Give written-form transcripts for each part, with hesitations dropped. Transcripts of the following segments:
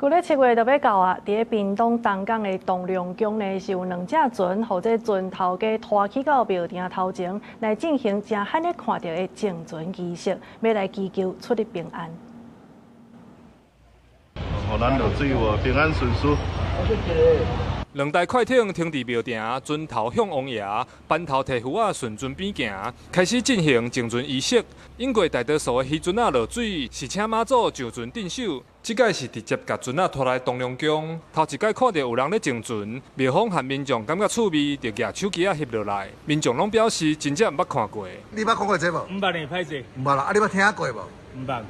旧咧7月就要到啊！伫屏东东港的东龙宫呢，是有2只船，或者船头家拖去到庙埕头前来进行正罕咧看到的净船仪式，要来祈求出入平安。互咱落水话平安顺遂。 2台快艇停伫庙埕，船头向王爷，班头提壶啊顺船边行，开始进行净船仪式。因过大多数的渔船啊落水，是请妈祖就船镇守。这届是直接甲船啊拖来东龙宫。头一届看到有人咧净船，庙方和民众感觉趣味，就举手机啊翕落来。民众拢表示真正毋捌看过。你捌看过这无？唔捌呢，歹势。唔捌啦，啊你捌听过无？唔捌。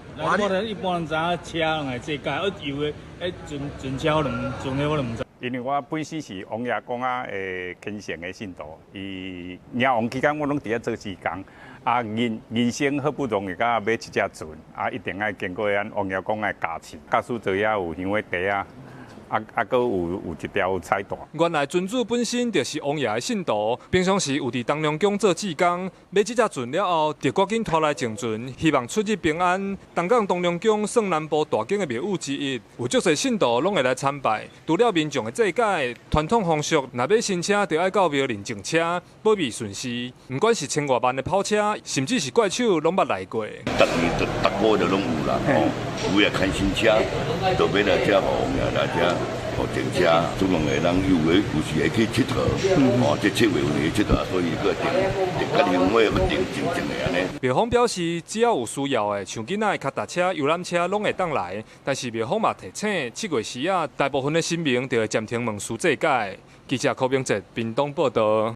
一般人知影车拢系这届，游的船车船的我都唔知。 因为我本身是王爷公啊的虔诚的信徒，伊领王期间我拢伫遐做志工，啊人生好不容易甲买一只船，啊一定爱经过咱王爷公的加持，假使做遐有香的茶啊。 搁有一条彩带。原来船主本身就是王爷的信徒，平常时有伫东龙宫做志工，买这只船了后，就赶紧拖来净船，希望出入平安。东港东龙宫算南部大间的庙宇之一，有足侪信徒拢会来参拜。除了民众的祭改，传统风俗，若要新车，就要到庙认净车，保庇顺时。不管是千外万的跑车，甚至是怪手，拢捌来过。逐年逐个就拢有啦，有也开新车，就要来遮王爷来遮。 哦，停车，总共个人有时会去佚佗，这7月份去佚佗，所以个定甲香火要定真正的安尼。庙方表示，只要有需要的，像囡仔的脚踏车、游览车，拢会当来。但是庙方嘛提醒，7月时啊，大部分的神明就会暂停问事祭改。记者柯明哲，屏东报道。